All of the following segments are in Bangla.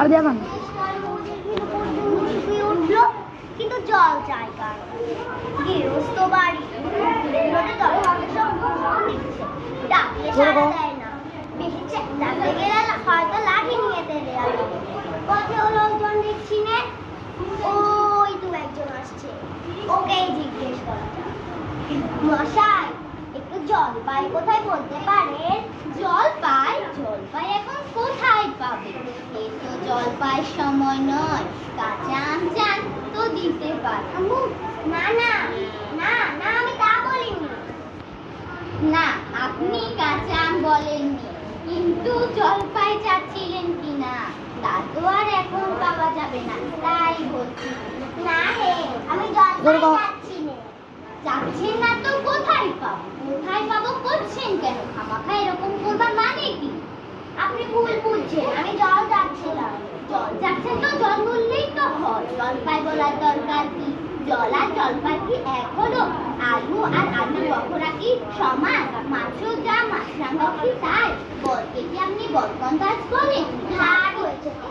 আর দেওয়া উঠলো কিন্তু জল চাই কার গৃহস্থ বাড়ি ডাকলে সাড়া দেয় না, বেশি ডাকতে গেলে হয়তো লাঠি নিয়ে দেবে। কত লোকজন দেখছি না, ওই দু একজন আসছে, ওকেই জিজ্ঞেস করা যাক। মশাই, একটু জলপাই কোথায় বলতে পারেন? জলপাই? জলপাই এখন কোথায় পাবে? এই তো জলপাইয়ের সময় নয়, কাঁচা আম চান তো দিতে পারবো। না না না না, আমি তা বলিনি। না, আপনি কাঁচা আম বলেননি, কিন্তু জলপাই চাচ্ছিলেন কিনা তা তো আর এখন পাওয়া যাবে না, তাই বলছি। না হে, আমি জলপাই চাচ্ছি না। যাচ্ছেন না তো কোথায় পাবো? কোথায় পাবো করছেন কেন? খামাখা এরকম করবার মানে কি? আপনি ভুল বুঝছেন, আমি জল যাচ্ছিলাম। জল যাচ্ছেন তো জল বললেই তো হয়, জলপাই বলার দরকার কি? জল আর জলপাই কি এক হলো? আলু আর আলু বখরা কি সমান? মাছও যা মাছরাঙাও কি তাই? বলতে কি আপনি বদগন্দাজ বলেন? ঘাট হয়েছে তো,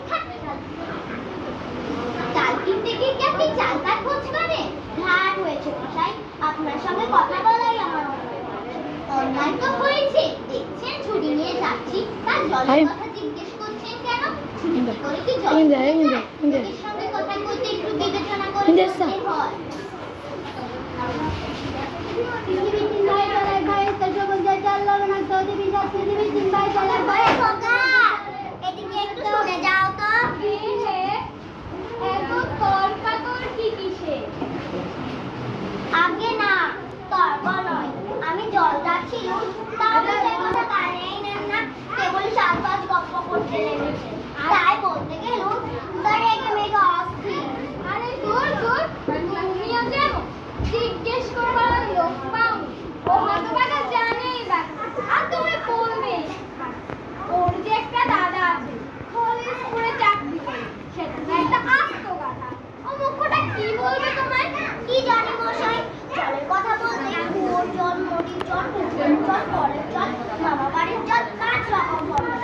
চাল কিনতে গিয়ে কি আপনি চালটার খোঁজ করেন? ঘাট হয়েছে মশাই, আপনার সঙ্গে কথা বলাই আমার অন্যায় তো হয়েছে। দেখছেন ছুটি নিয়ে যাচ্ছি, তার জলের কথা জিজ্ঞেস করছেন কেন? ছুটি করে কি জল সঙ্গে কথা বলতে একটু বিবেচনা করে হয়। পৃথিবীর তিন ভাই চলায় ভাই সর্বঞ্জয় চাল লবণাক চৌধুরী সাত পৃথিবীর তিন ভাই চলায় ভাই। এদিকে একটু শুনে যাও তো। এত তর্কাতর্কি কিসে? আগে না, তর্ক নয়, আমি জল যাচ্ছিলাম, তাহলে সে কথা কানেই নেন না, কেবল সাত গপ্প করতে লেগেছে। তাই বলতে গেলুম তার রেগে মেঘে অস্থির। আরে দূর দূর, তুমিও যেন জিজ্ঞেস করবার লোক পাও, ও হতবাগা জানেই বা, আর তুমি বলবে ওর যে একটা দাদা আছে কলেজ করে চাকরি করে, সেটা একটা আস্ত কথা। ও মুখটা কি বলবে তোমায়? কি জানি মশাই, জলের কথা বলতে কুয়োর জল, নদীর জল, পুকুরের জল, কলের জল, মামা বাড়ির জল, কাজ রকম বলে।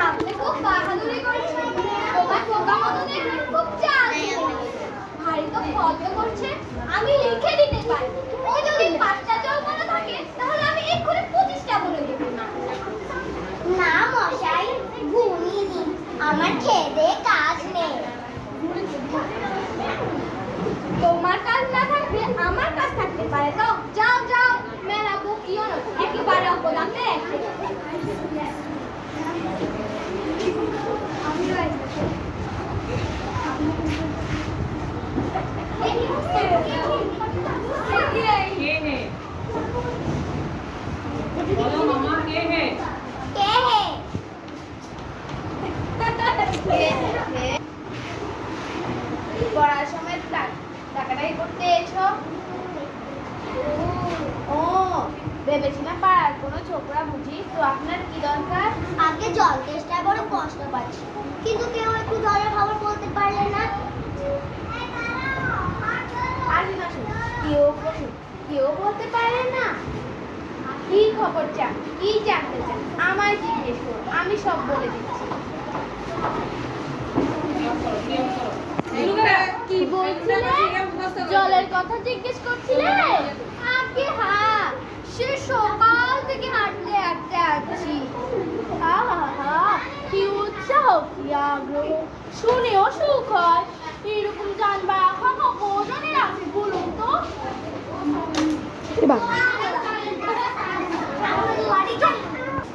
আপনি খুব বাহাদুরি করেছেন, তোমার পোকা মতো দেখে খুব চাল ভারী তো ভদ্র করছে। আমি লিখে দিতে পারি, ও যদি 5টা জল বলে থাকে তাহলে আমি এক্ষুনি 25টা বলে দেব। না মশাই, ঘুমিয়ে আমার খেদে কাজ নেই। তোমার কাজ না থাকলে আমার কাজ থাকতে পারে তো? যাও যাও, মেলা বকিও না, একেবারে অপদান্তে। পড়ার সময় টাকাটাই করতে এসো। ও ভেবেছিলাম পাড়ার কোনো ছোকরা বুঝি, তো আপনার কি দরকার? আগে জল তেষ্টায় বড় কষ্ট পাচ্ছি, কিন্তু কেউ একটু জলের খবর বলতে পারলে না। আসুন আসুন, কেউ বলতে পারে না? কি খবর চান, কি জানতে চান আমায় জিজ্ঞেস করুন, আমি সব বলে দিচ্ছি। কি বলছিলে? জলের কথা জিজ্ঞেস করছিলে? আগে হ্যাঁ, সে সকাল থেকে হাঁটতে হাঁটতে আসছি। কি উৎসাহ, কি আগ্রহ, শুনেও সুখ হয়। এরকম জানবার আশা কজনের আছে বলুন তো?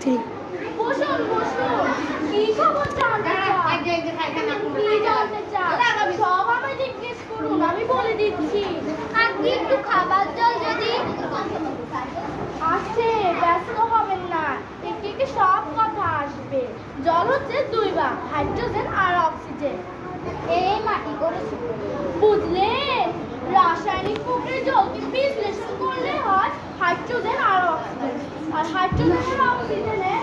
ঠিক, বসুন বসুন, কি খবর জানতে চান? কি জানতে চান সব আমায় জিজ্ঞেস করুন, আমি বলে দিচ্ছি। আজকে একটু খাবার জল যদি আসছে, ব্যস্ত হবেন না, একটু একটু সব কথা আসবে। জল হচ্ছে 2 ভাগ, হাইড্রোজেন আর অক্সিজেন। এই মাটি করেছি বুঝলেন? রাসায়নিক প্রক্রিয়ায় জলকে বিশ্লেষণ করলে হয় হাইড্রোজেন আর অক্সিজেন, আর হাইড্রোজেন আর অক্সিজেনের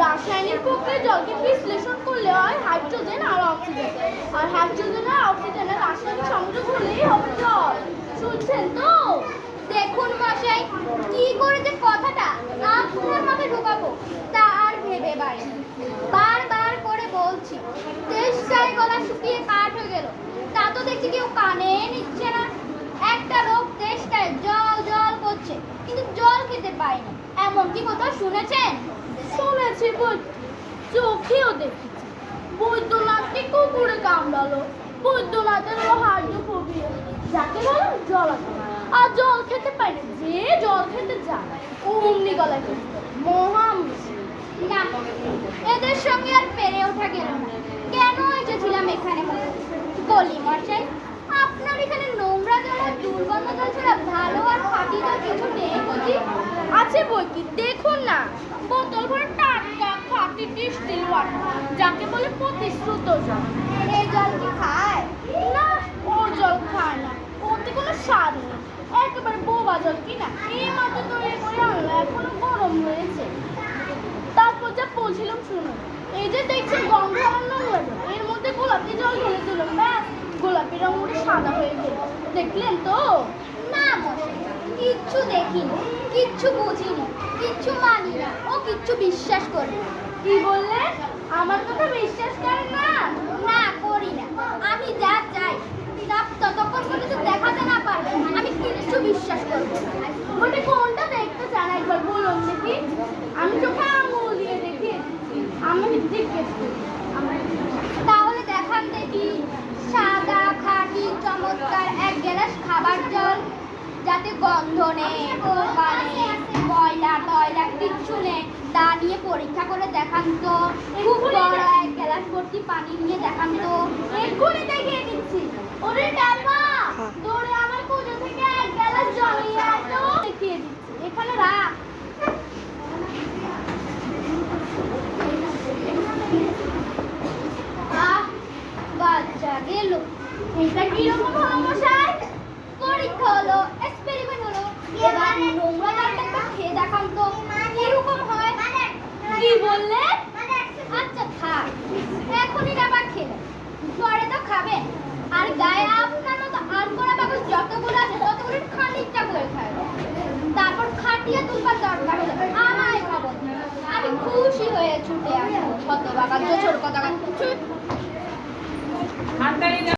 রাসায়নিক প্রক্রিয়ায় জলকে বিশ্লেষণ করলে হয় হাইড্রোজেন আর অক্সিজেন, আর হাইড্রোজেন আর অক্সিজেনের রাসায়নিক সংযোগ হলেই হবে জল। শুনছেন তো? দেখুন মশাই, কি করে যে কথাটা আপনার মাথায় ঢোকাতে কেউ কানে নিচ্ছে না। একটা লোক তেষ্টায় জল জল করছে, কিন্তু জল খেতে পায় না। এমন কি কোথাও শুনেছেন? শুনেছি বই, চোখেও দেখেছি। বৈদ্যনাথকে কুকুরে কামড়ালো। বৈদ্যনাথের হলো হাইড্রোফোবিয়া, যাকে বলে জলাতঙ্ক। আর জল খেতে পায় না, যে জল খেতে যায় অমনি গলায় ফেলতে মহা মুশকিল। না, এদের সঙ্গে আর পেরে ওঠা গেল না। কেন এসেছিলাম এখানে বলি মশাই, আপনার এখানে নোংরা জল আর দুর্গন্ধ জল ছাড়া ভালো আর খাঁটি জল কিছু নেই বুঝি? আছে বই কি, দেখুন না, বোতল ভরে টাটকা খাঁটি ডিস্টিল ওয়াটার, যাকে বলে প্রতিশ্রুত জল। এই জল কি খায়? না, ওর জল খায় না, ওতে কোনো স্বাদ নেই, একেবারে বোবা জল। কিনা এই মাত্র তৈরি করে আনলো, এখনো গরম রয়েছে। তারপর যা বলছিলাম শুনুন, এই যে দেখছেন গন্ধ আর নোংরা জল, এর মধ্যে গোলাপি জল ঢেলে দিলাম, ব্যাস গোলাপি রং উঠে সাদা হয়ে গেল। দেখলেন তো? না মশাই, কিচ্ছু দেখিনি, কিচ্ছু বুঝিনি, কিচ্ছু মানি না ও কিচ্ছু বিশ্বাস করি না। কি বললেন? আমার কথা বিশ্বাস করেন না? না, করি না। আমি যা চাই তা ততক্ষণ পর্যন্ত দেখাতে না পারলে আমি কিচ্ছু বিশ্বাস করবো না। ওটা কোনটা দেখতে চান একবার বলুন দেখি। আমি চোখে আঙুল দিয়ে দেখি, আমাকে জিজ্ঞেস করি। তাহলে দেখান দেখি সাদা খাঁটি চমৎকার এক গ্লাস খাবার জল, যাতে গন্ধ নেই, পোকা নেই, ময়লা টয়লা কিচ্ছু নেই, তা নিয়ে পরীক্ষা করে দেখান তো। খুব বড় এক গ্লাস ভর্তি পানি নিয়ে দেখান তো। এক্ষুনি দেখিয়ে দিচ্ছি। ওরে ডালমা, দৌড়ে আমার কুজো থেকে এক গ্লাস জল নিয়ে আয় তো। দেখিয়ে দিচ্ছি, এখানে রাখ। আহ, বাচ্চা গেল। এটা কিরকম হলো মশাই? পরীক্ষা হলো, এক্সপেরিমেন্ট হলো। এবার নোংরা জলটা একটু খেয়ে দেখান তো কিরকম হয়। কি বললেন? আচ্ছা থাক, এখনই না বা খেলেন, পরে তো খাবেন। আর গায়ে আপনার মতো আম করা কাগজ যতগুলো আছে ততগুলো খানিকটা করে খাবেন। তারপর খাটিয়ে তুলবার দরকার হলে আমায় খবর দিন। আমি খুশি হয়ে ছুটে আসবো। শত বাগান ছোট কথা